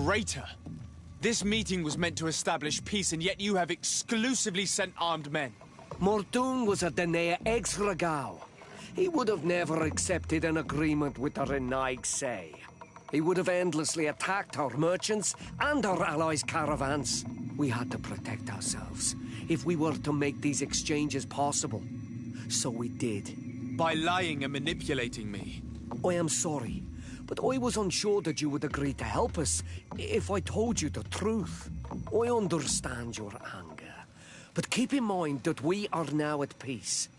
Traitor! This meeting was meant to establish peace, and yet you have exclusively sent armed men. Mordoon was a Denea ex-Regao. He would have never accepted an agreement with the Renaig Say. He would have endlessly attacked our merchants and our allies' caravans. We had to protect ourselves if we were to make these exchanges possible. So we did. By lying and manipulating me. I am sorry, but I was unsure that you would agree to help us if I told you the truth. I understand your anger, but keep in mind that we are now at peace,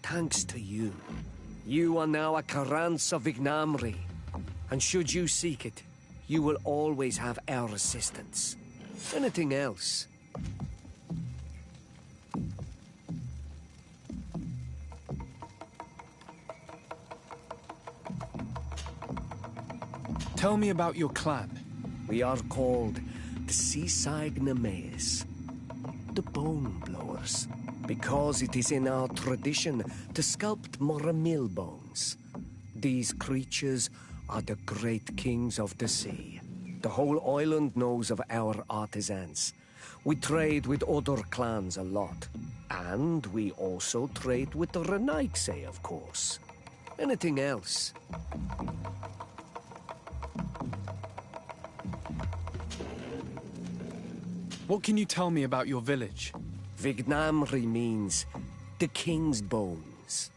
thanks to you. You are now a Karans of Vignamri, and should you seek it, you will always have our assistance. Anything else? Tell me about your clan. We are called the Seaside Nemes, the Bone Blowers, because it is in our tradition to sculpt Moramil bones. These creatures are the great kings of the sea. The whole island knows of our artisans. We trade with other clans a lot. And we also trade with the Renaigse, of course. Anything else? What can you tell me about your village? Vignamri means the king's bones.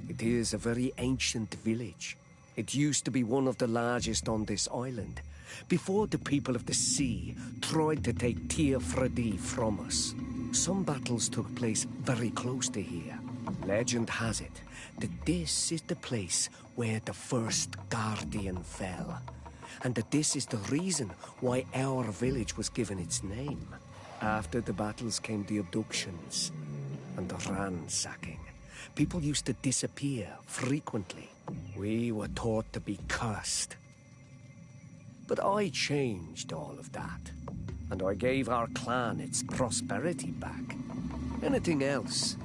It is a very ancient village. It used to be one of the largest on this island, before the people of the sea tried to take Tir Fredi from us. Some battles took place very close to here. Legend has it that this is the place where the first Guardian fell, and that this is the reason why our village was given its name. After the battles came the abductions and the ransacking. People used to disappear frequently. We were taught to be cursed. But I changed all of that, and I gave our clan its prosperity back. Anything else?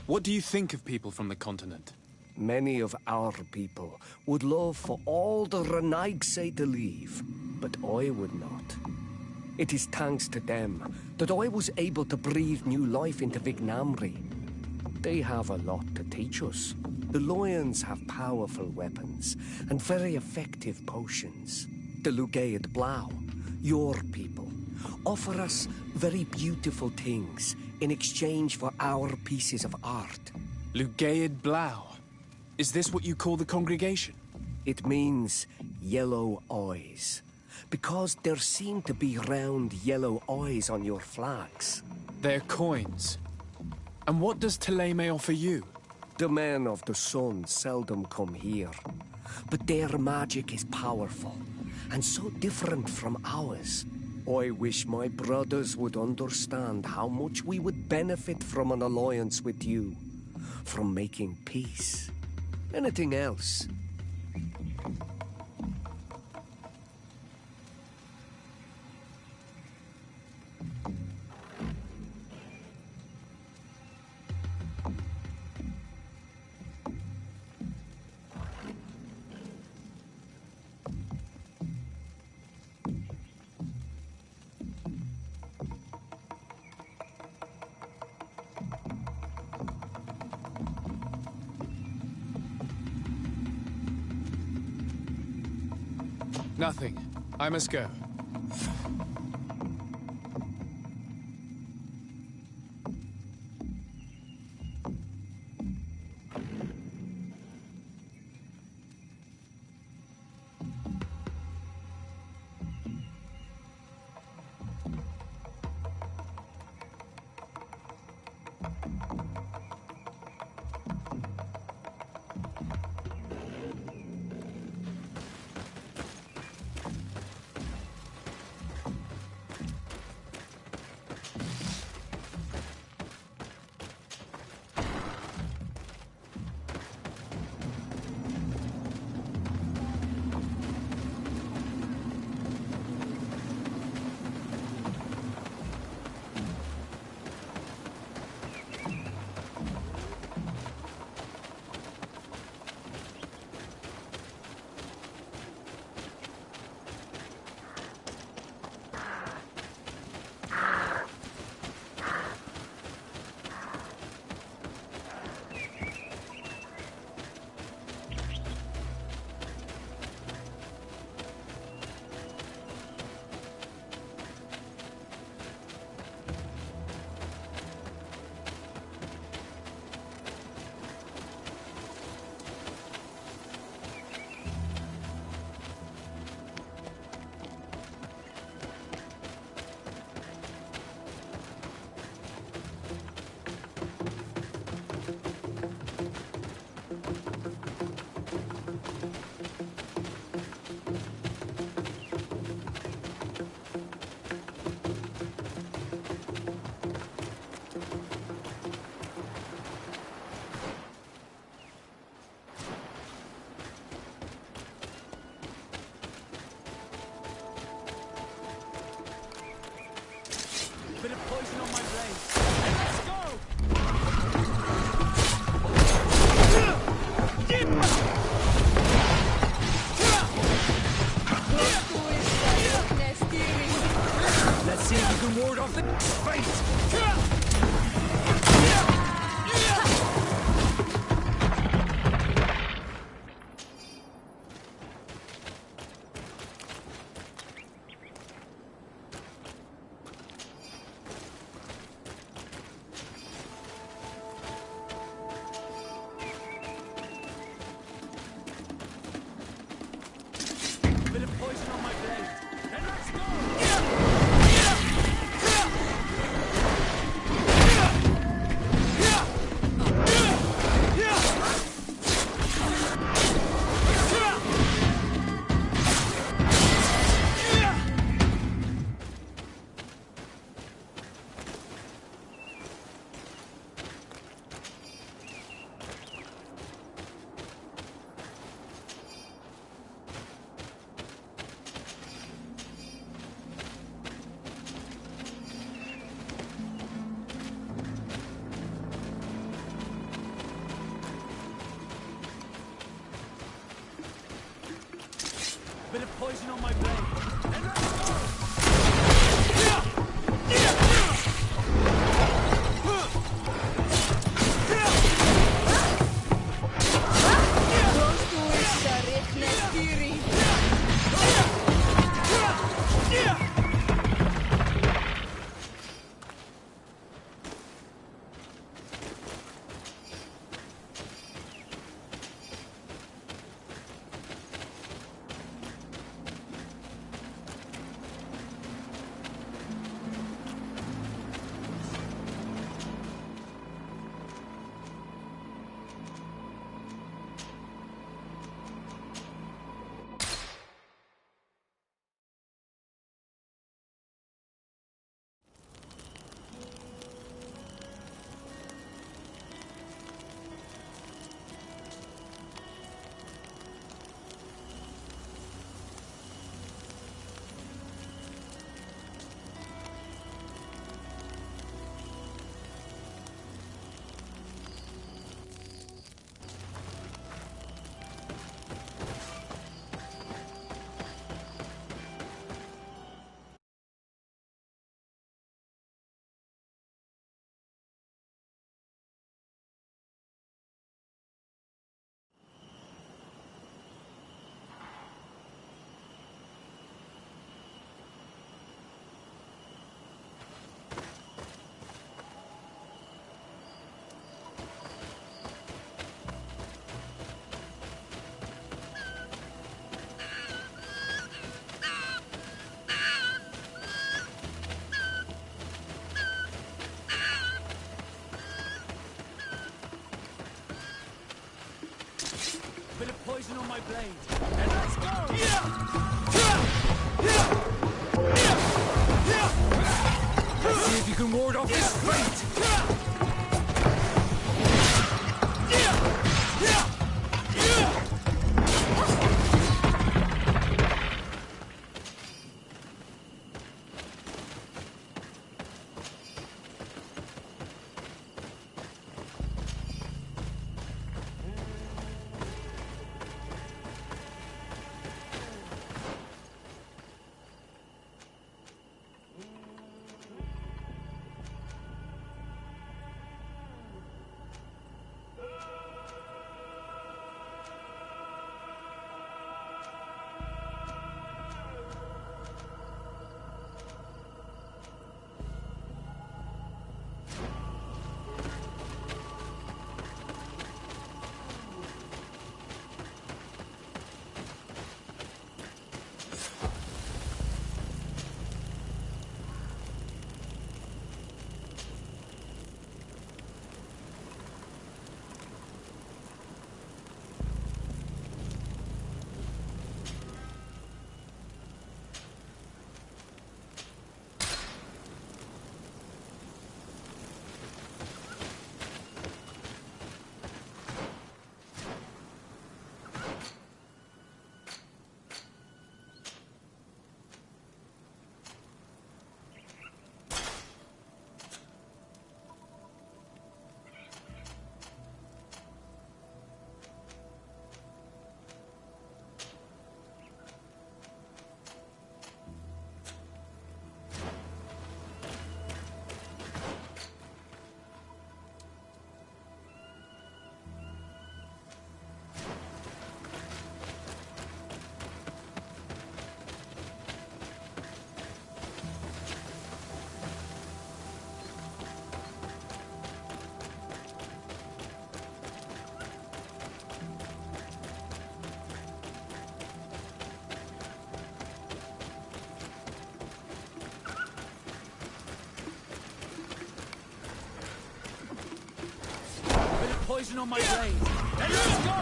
What do you think of people from the continent? Many of our people would love for all the Renaigse to leave, but I would not. It is thanks to them that I was able to breathe new life into Vignamri. They have a lot to teach us. The Lions have powerful weapons and very effective potions. The Lugaid Blau, your people, offer us very beautiful things in exchange for our pieces of art. Lugaid Blau. Is this what you call the congregation? It means yellow eyes, because there seem to be round yellow eyes on your flags. They're coins. And what does Teleme offer you? The men of the sun seldom come here, but their magic is powerful, and so different from ours. I wish my brothers would understand how much we would benefit from an alliance with you, from making peace. Anything else? Nothing. I must go. Bit of poison on my blade. And let's go! Bit of poison on my blade. And let's go! Let's see if you can ward off this fate! Poison on my blade. And let's go!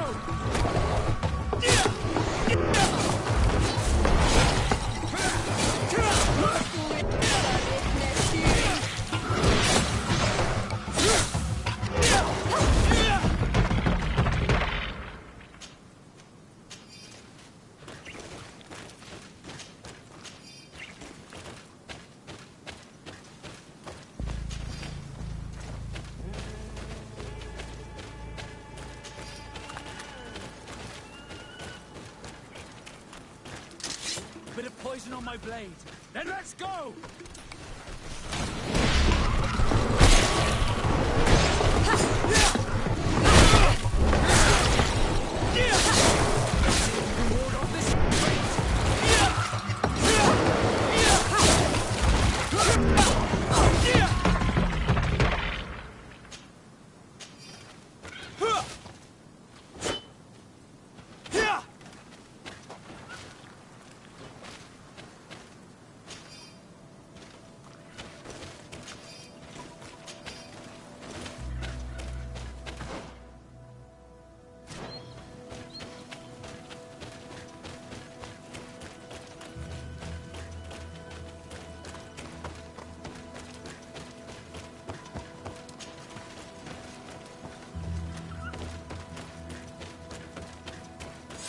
Bit of poison on my blade. Then let's go!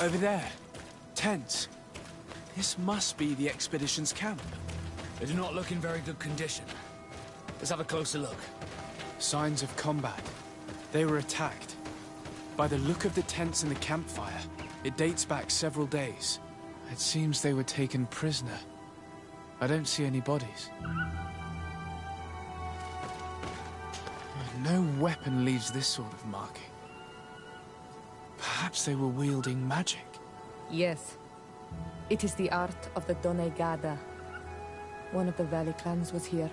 Over there. Tents. This must be the expedition's camp. They do not look in very good condition. Let's have a closer look. Signs of combat. They were attacked. By the look of the tents and the campfire, it dates back several days. It seems they were taken prisoner. I don't see any bodies. No weapon leaves this sort of marking. Perhaps they were wielding magic. Yes. It is the art of the Donegada. One of the Valley clans was here.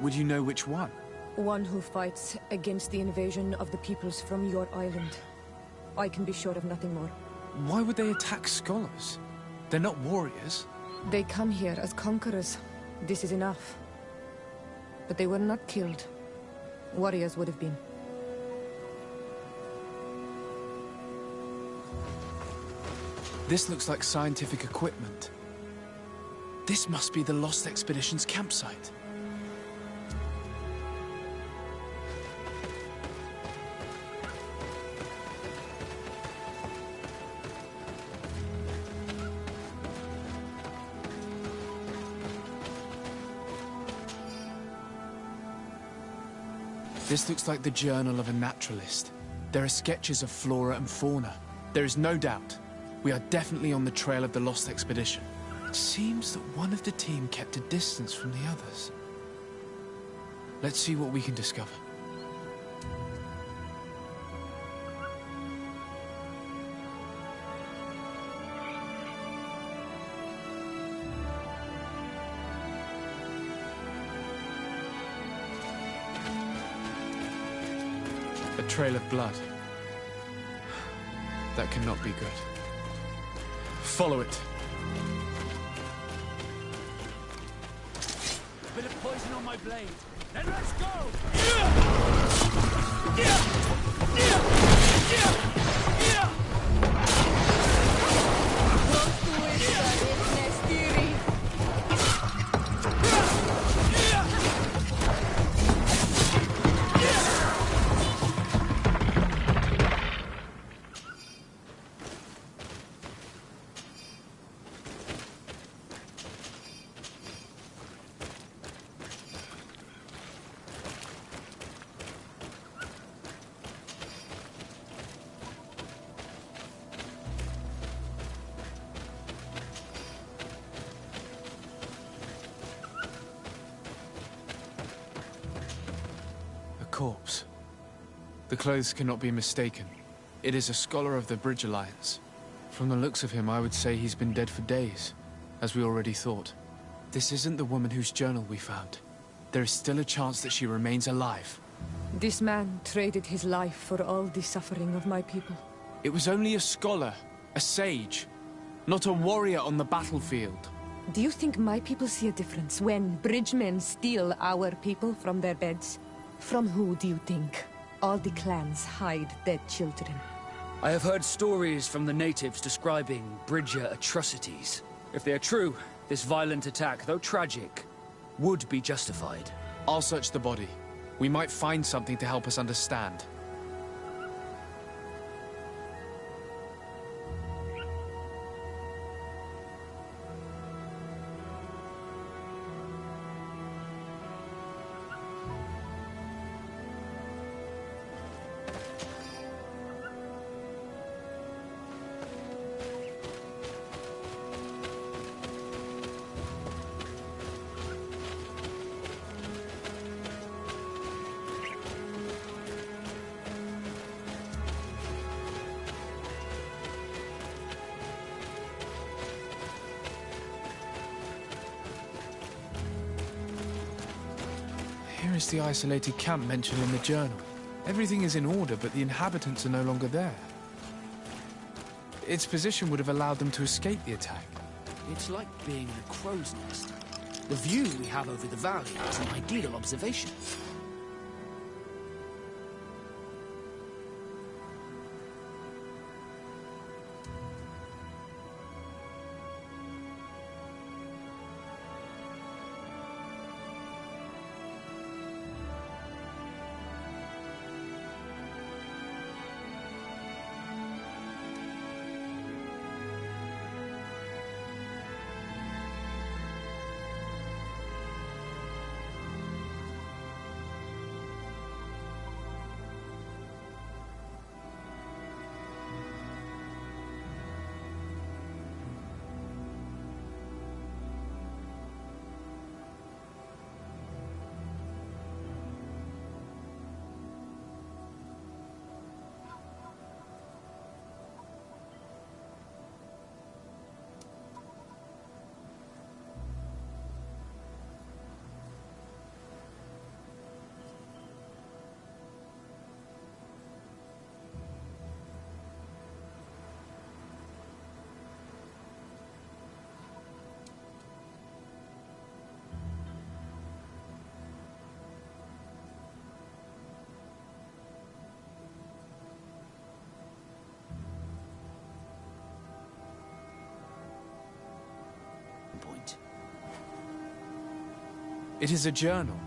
Would you know which one? One who fights against the invasion of the peoples from your island. I can be sure of nothing more. Why would they attack scholars? They're not warriors. They come here as conquerors. This is enough. But they were not killed. Warriors would have been. This looks like scientific equipment. This must be the Lost Expedition's campsite. This looks like the journal of a naturalist. There are sketches of flora and fauna. There is no doubt. We are definitely on the trail of the Lost Expedition. It seems that one of the team kept a distance from the others. Let's see what we can discover. A trail of blood. That cannot be good. Follow it. Bit of poison on my blade. Then let's go! Corpse. The clothes cannot be mistaken. It is a scholar of the Bridge Alliance. From the looks of him, I would say he's been dead for days, as we already thought. This isn't the woman whose journal we found. There is still a chance that she remains alive. This man traded his life for all the suffering of my people. It was only a scholar, a sage, not a warrior on the battlefield. Do you think my people see a difference when bridgemen steal our people from their beds? From who do you think all the clans hide dead children? I have heard stories from the natives describing Bridger atrocities. If they are true, this violent attack, though tragic, would be justified. I'll search the body. We might find something to help us understand. Here is the isolated camp mentioned in the journal. Everything is in order, but the inhabitants are no longer there. Its position would have allowed them to escape the attack. It's like being in a crow's nest. The view we have over the valley is an ideal observation. It is a journal.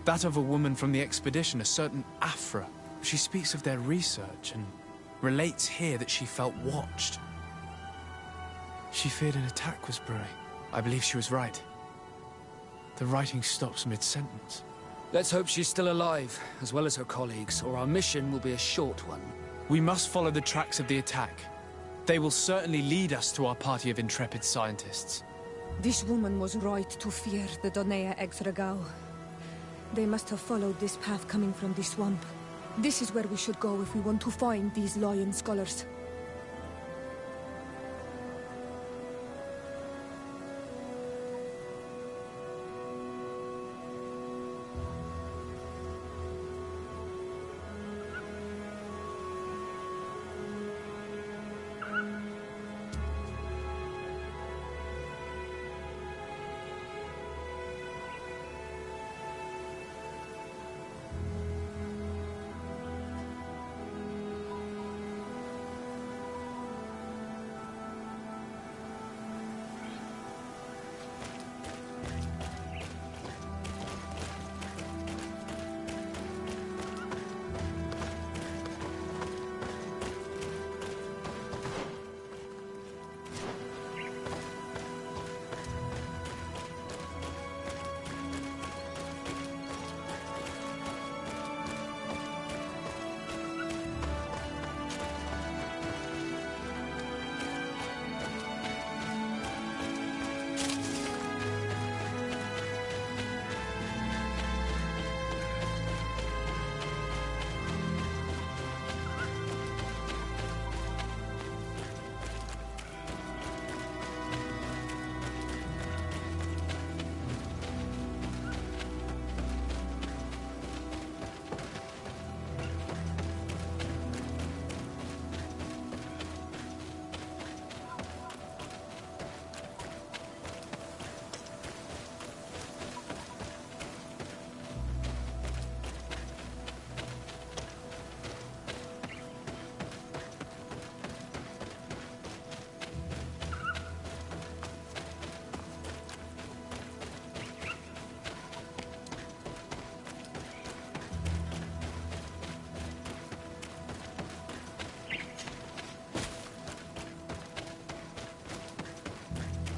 That of a woman from the expedition, a certain Afra. She speaks of their research and relates here that she felt watched. She feared an attack was brewing. I believe she was right. The writing stops mid-sentence. Let's hope she's still alive, as well as her colleagues, or our mission will be a short one. We must follow the tracks of the attack. They will certainly lead us to our party of intrepid scientists. This woman was right to fear the Donea Exregao. They must have followed this path coming from the swamp. This is where we should go if we want to find these lion scholars.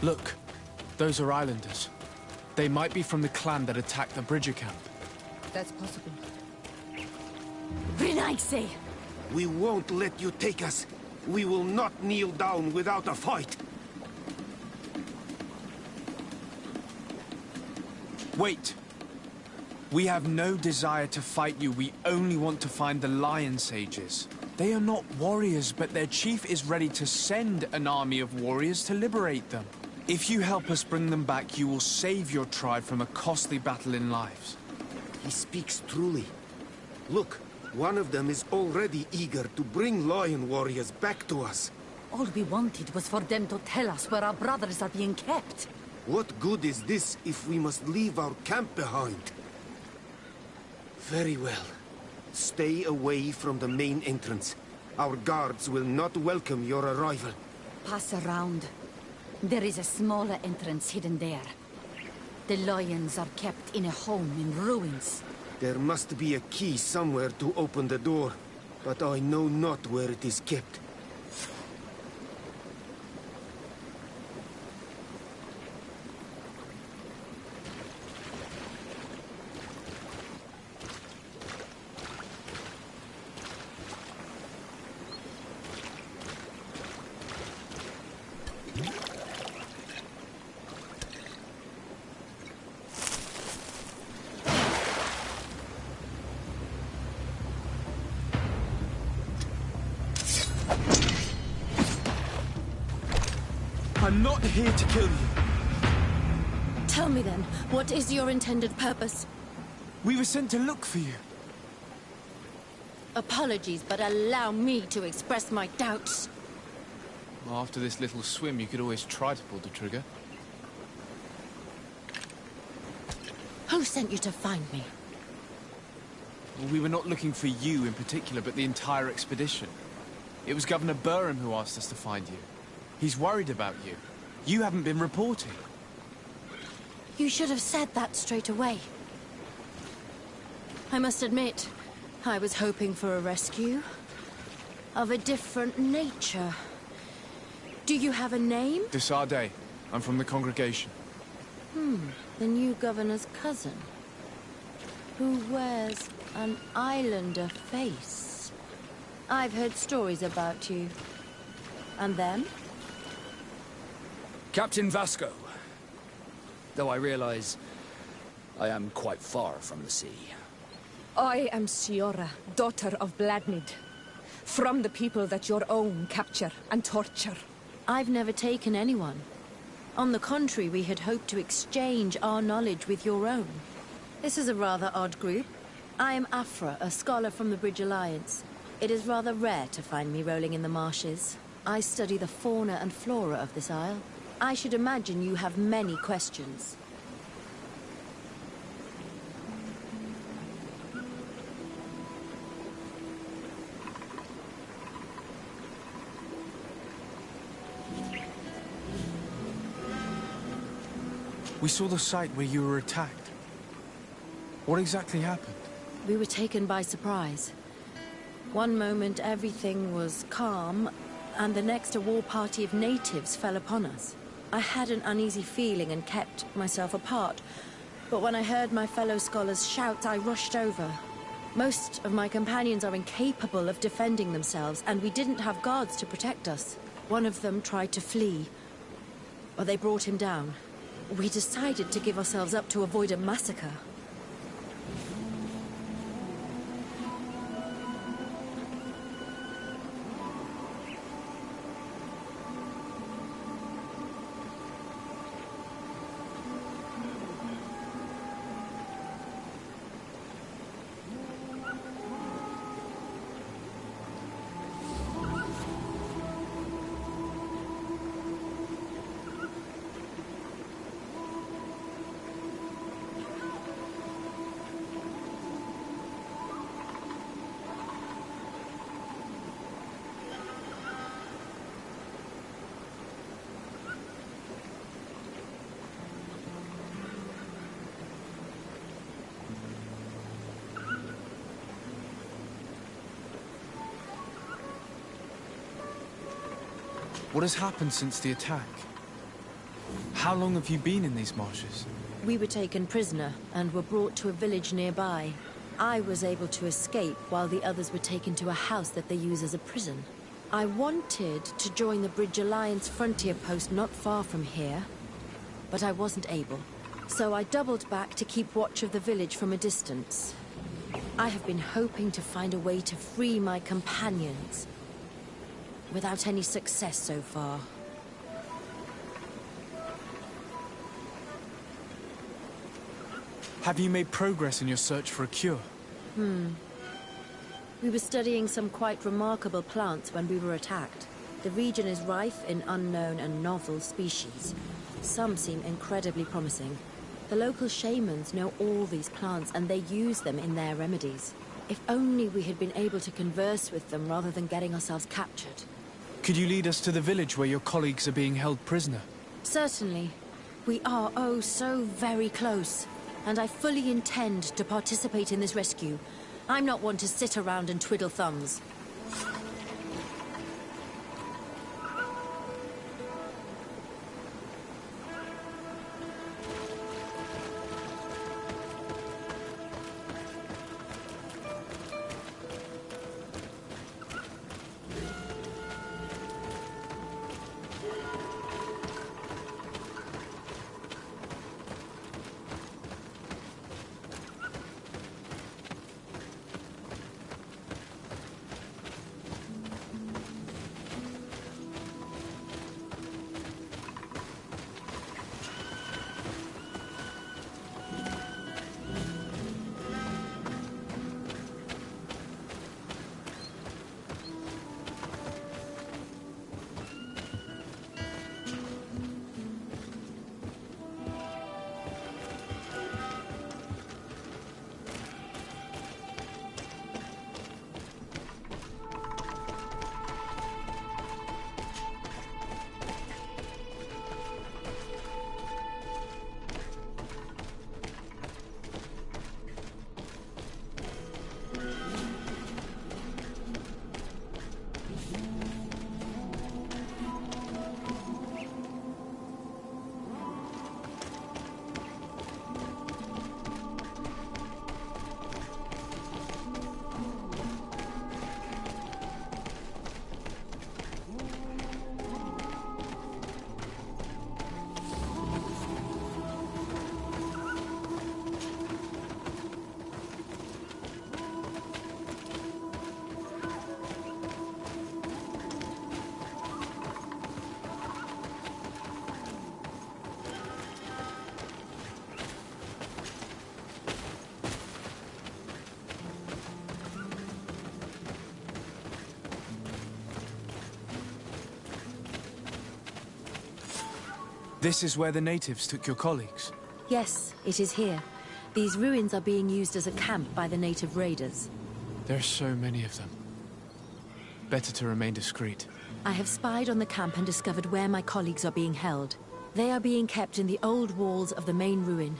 Look, those are islanders. They might be from the clan that attacked the Bridger camp. That's possible. Brinaise! We won't let you take us. We will not kneel down without a fight. Wait. We have no desire to fight you. We only want to find the Lion Sages. They are not warriors, but their chief is ready to send an army of warriors to liberate them. If you help us bring them back, you will save your tribe from a costly battle in lives. He speaks truly. Look, one of them is already eager to bring lion warriors back to us. All we wanted was for them to tell us where our brothers are being kept. What good is this if we must leave our camp behind? Very well. Stay away from the main entrance. Our guards will not welcome your arrival. Pass around. There is a smaller entrance hidden there. The lions are kept in a home in ruins. There must be a key somewhere to open the door, but I know not where it is kept. I'm not here to kill you. Tell me then, what is your intended purpose? We were sent to look for you. Apologies, but allow me to express my doubts. Well, after this little swim, you could always try to pull the trigger. Who sent you to find me? Well, we were not looking for you in particular, but the entire expedition. It was Governor Burham who asked us to find you. He's worried about you. You haven't been reporting. You should have said that straight away. I must admit, I was hoping for a rescue. Of a different nature. Do you have a name? Desarde. I'm from the congregation. The new governor's cousin. Who wears an islander face. I've heard stories about you. And them? Captain Vasco. Though I realize I am quite far from the sea. I am Siora, daughter of Bladnid. From the people that your own capture and torture. I've never taken anyone. On the contrary, we had hoped to exchange our knowledge with your own. This is a rather odd group. I am Afra, a scholar from the Bridge Alliance. It is rather rare to find me rolling in the marshes. I study the fauna and flora of this isle. I should imagine you have many questions. We saw the site where you were attacked. What exactly happened? We were taken by surprise. One moment everything was calm, and the next a war party of natives fell upon us. I had an uneasy feeling and kept myself apart, but when I heard my fellow scholars shout, I rushed over. Most of my companions are incapable of defending themselves, and we didn't have guards to protect us. One of them tried to flee, but they brought him down. We decided to give ourselves up to avoid a massacre. What has happened since the attack? How long have you been in these marshes? We were taken prisoner and were brought to a village nearby. I was able to escape while the others were taken to a house that they use as a prison. I wanted to join the Bridge Alliance frontier post not far from here, but I wasn't able. So I doubled back to keep watch of the village from a distance. I have been hoping to find a way to free my companions, without any success so far. Have you made progress in your search for a cure? We were studying some quite remarkable plants when we were attacked. The region is rife in unknown and novel species. Some seem incredibly promising. The local shamans know all these plants and they use them in their remedies. If only we had been able to converse with them rather than getting ourselves captured. Could you lead us to the village where your colleagues are being held prisoner? Certainly. We are oh so very close. And I fully intend to participate in this rescue. I'm not one to sit around and twiddle thumbs. This is where the natives took your colleagues? Yes, it is here. These ruins are being used as a camp by the native raiders. There are so many of them. Better to remain discreet. I have spied on the camp and discovered where my colleagues are being held. They are being kept in the old walls of the main ruin.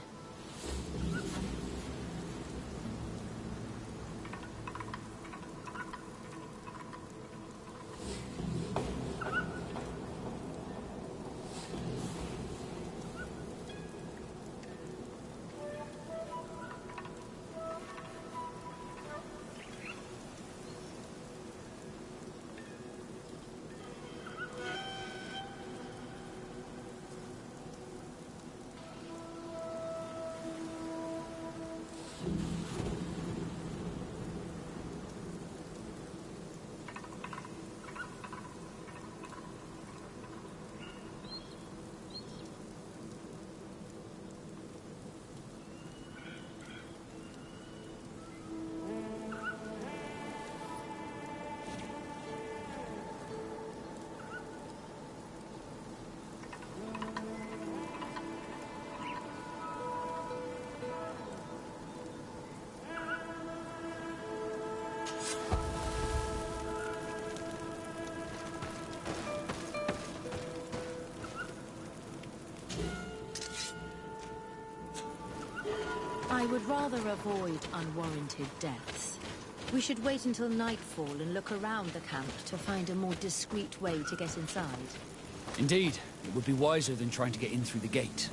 I would rather avoid unwarranted deaths. We should wait until nightfall and look around the camp to find a more discreet way to get inside. Indeed, it would be wiser than trying to get in through the gate.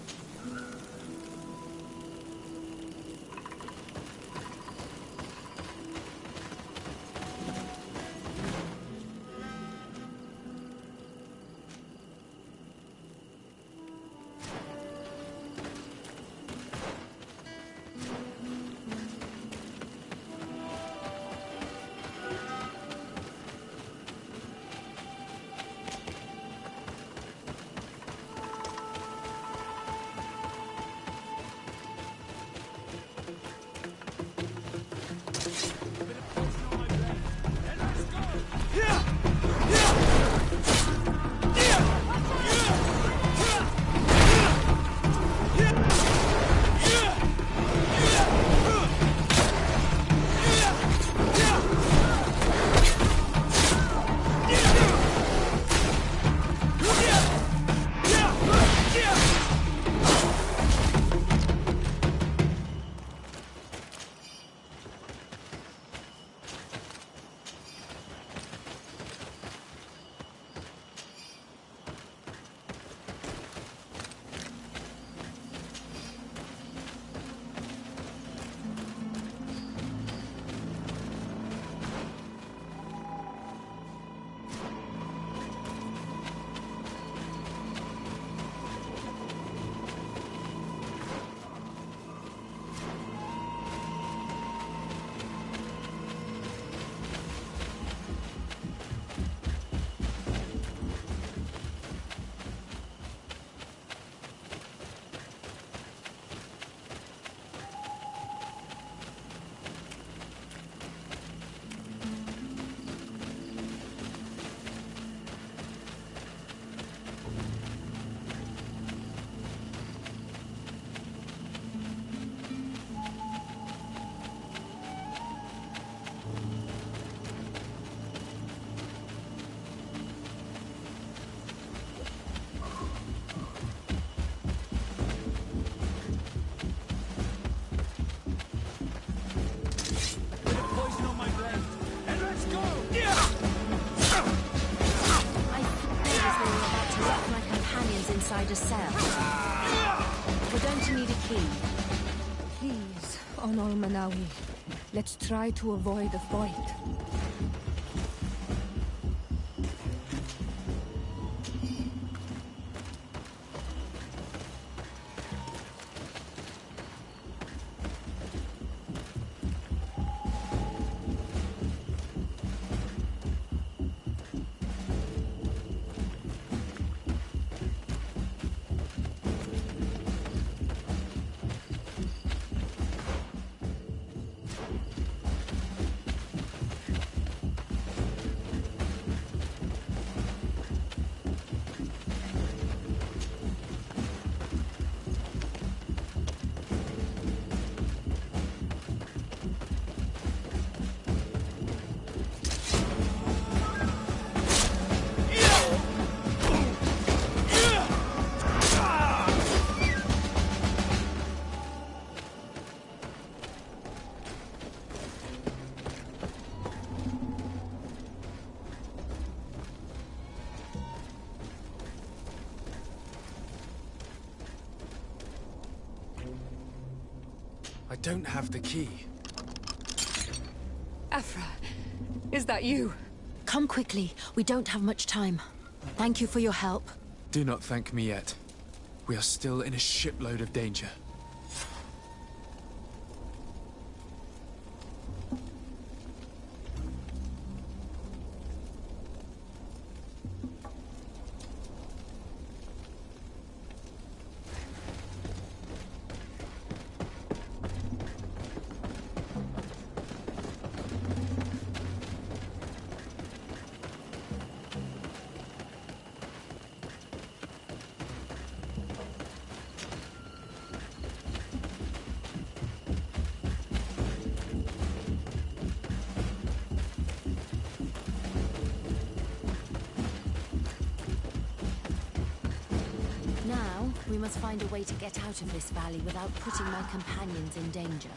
cell. We're going to need a key. Please, Onol Manawi, let's try to avoid a fight. I don't have the key. Afra, is that you? Come quickly. We don't have much time. Thank you for your help. Do not thank me yet. We are still in a shipload of danger. Now, we must find a way to get out of this valley without putting my companions in danger.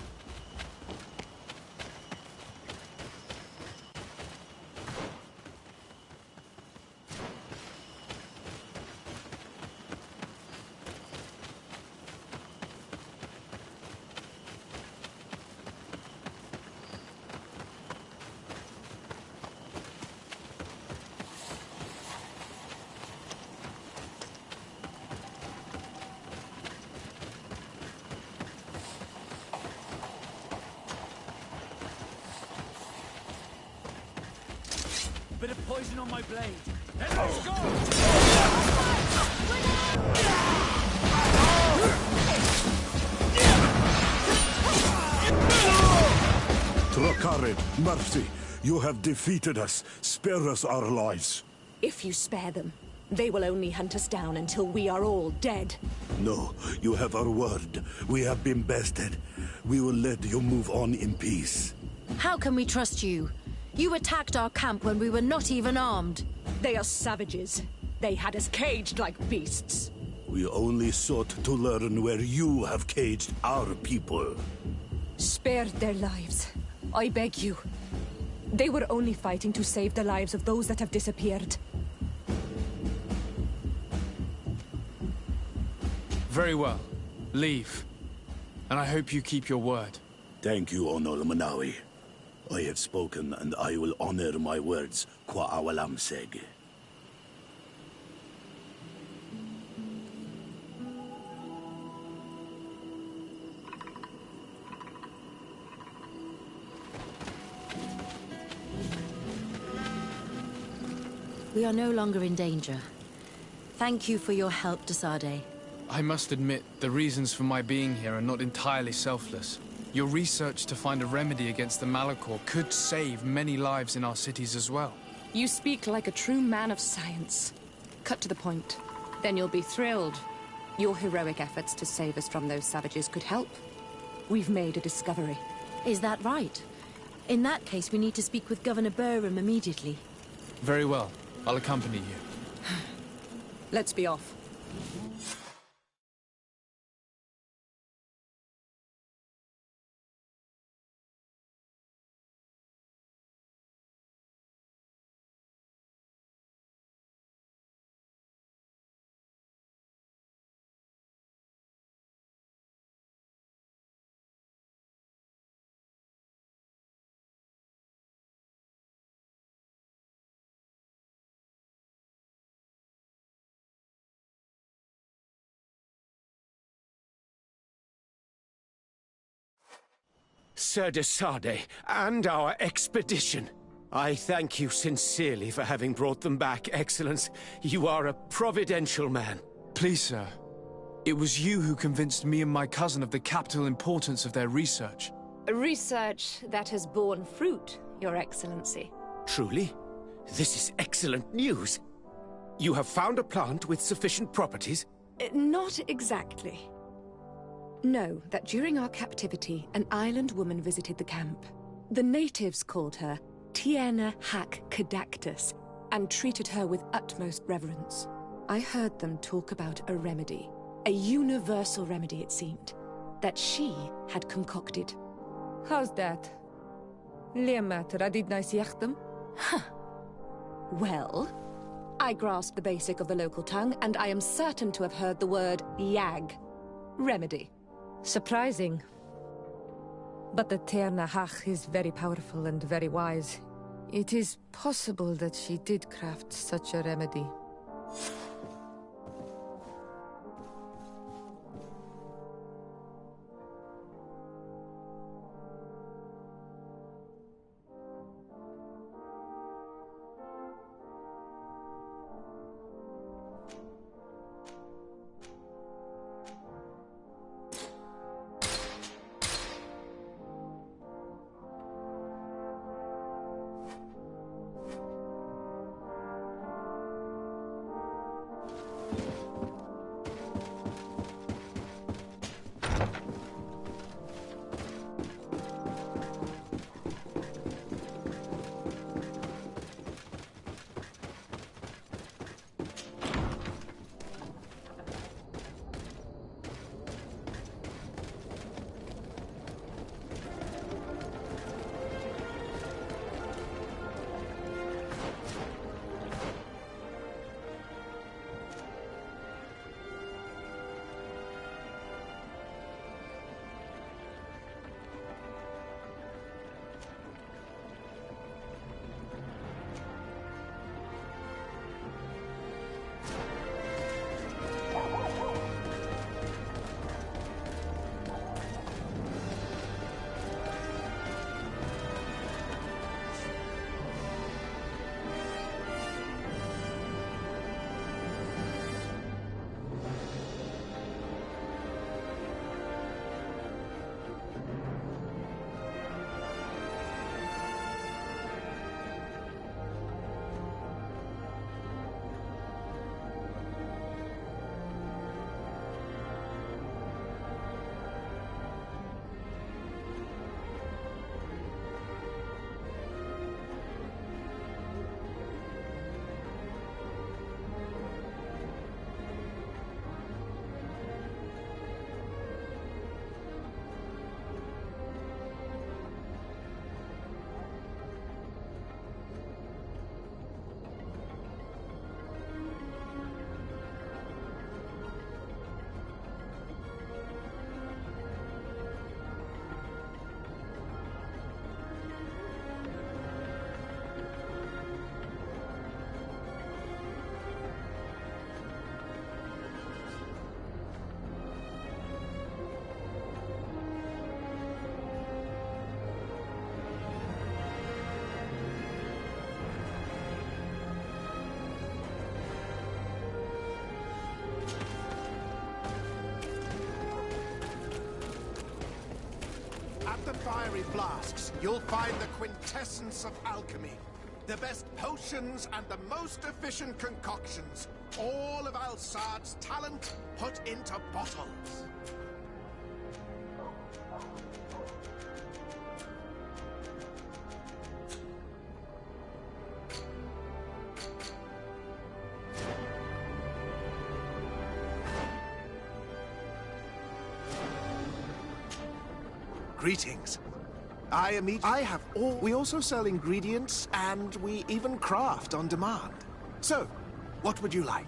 Bit of poison on my blade. Let's go! Trakarid, mercy, you have defeated us. Spare us our lives. If you spare them, they will only hunt us down until we are all dead. No, you have our word. We have been bested. We will let you move on in peace. How can we trust you? You attacked our camp when we were not even armed. They are savages. They had us caged like beasts. We only sought to learn where you have caged our people. Spare their lives. I beg you. They were only fighting to save the lives of those that have disappeared. Very well. Leave. And I hope you keep your word. Thank you, Onol Manawi. I have spoken, and I will honor my words, Kwa awalam seg. We are no longer in danger. Thank you for your help, Desade. I must admit, the reasons for my being here are not entirely selfless. Your research to find a remedy against the Malachor could save many lives in our cities as well. You speak like a true man of science. Cut to the point. Then you'll be thrilled. Your heroic efforts to save us from those savages could help. We've made a discovery. Is that right? In that case, we need to speak with Governor Burham immediately. Very well. I'll accompany you. Let's be off. Sir de Sade, and our expedition. I thank you sincerely for having brought them back, Excellence. You are a providential man. Please, sir. It was you who convinced me and my cousin of the capital importance of their research. Research that has borne fruit, Your Excellency. Truly? This is excellent news. You have found a plant with sufficient properties? Not exactly. Know that during our captivity, an island woman visited the camp. The natives called her Tiena Hac Cadactus and treated her with utmost reverence. I heard them talk about a remedy, a universal remedy it seemed, that she had concocted. How's that? Liamat radidnais yachtem? Well, I grasp the basic of the local tongue, and I am certain to have heard the word yag. Remedy. Surprising. But the Terna Hach is very powerful and very wise. It is possible that she did craft such a remedy. At the fiery flasks, you'll find the quintessence of alchemy. The best potions and the most efficient concoctions. All of Al-Sad's talent put into bottles. Greetings. We also sell ingredients, and we even craft on demand. So, what would you like?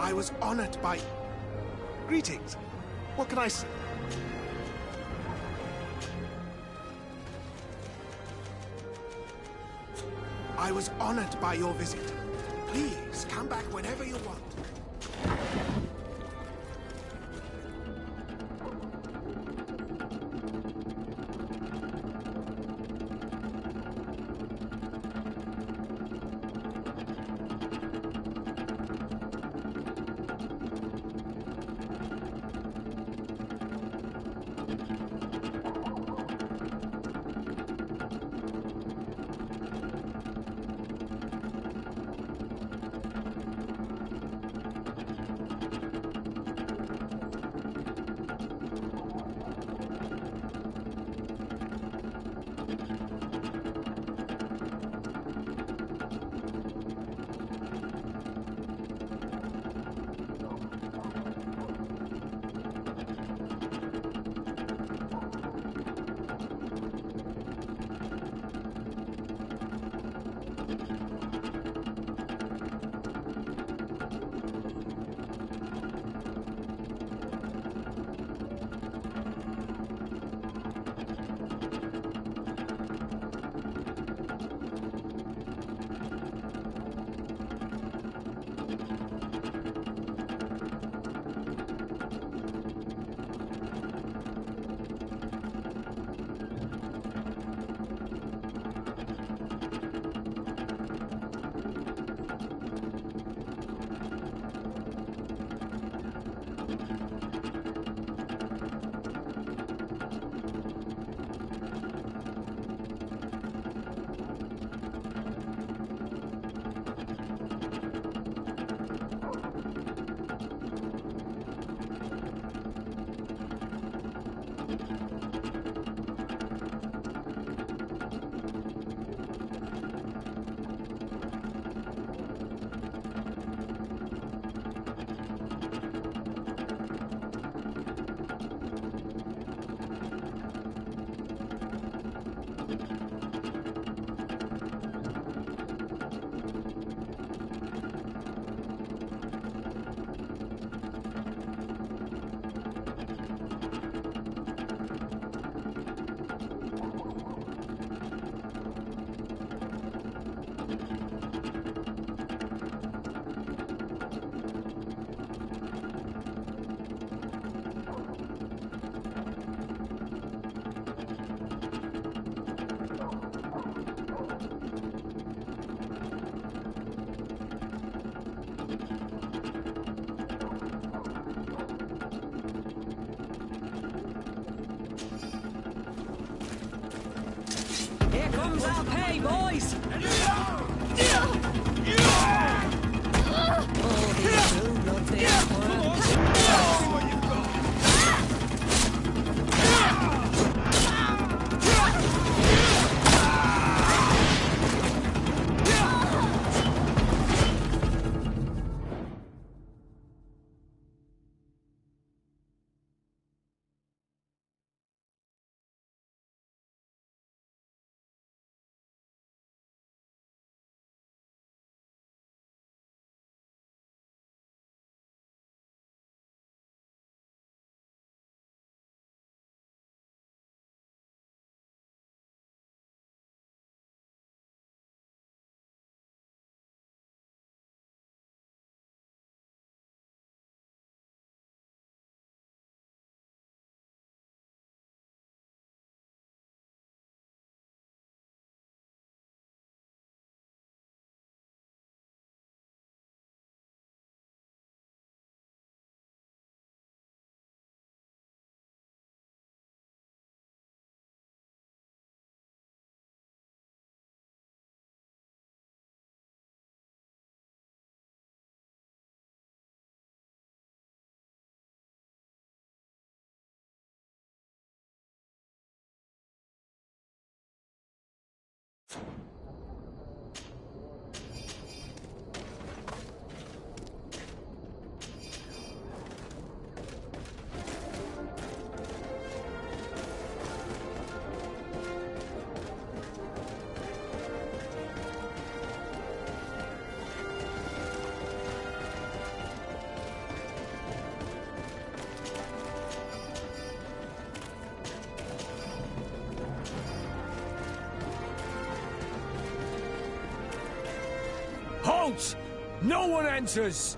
I was honored by... Greetings. What can I say? I was honored by your visit. Please, come back whenever you want. Comes our pay, boys! Halt! No one enters!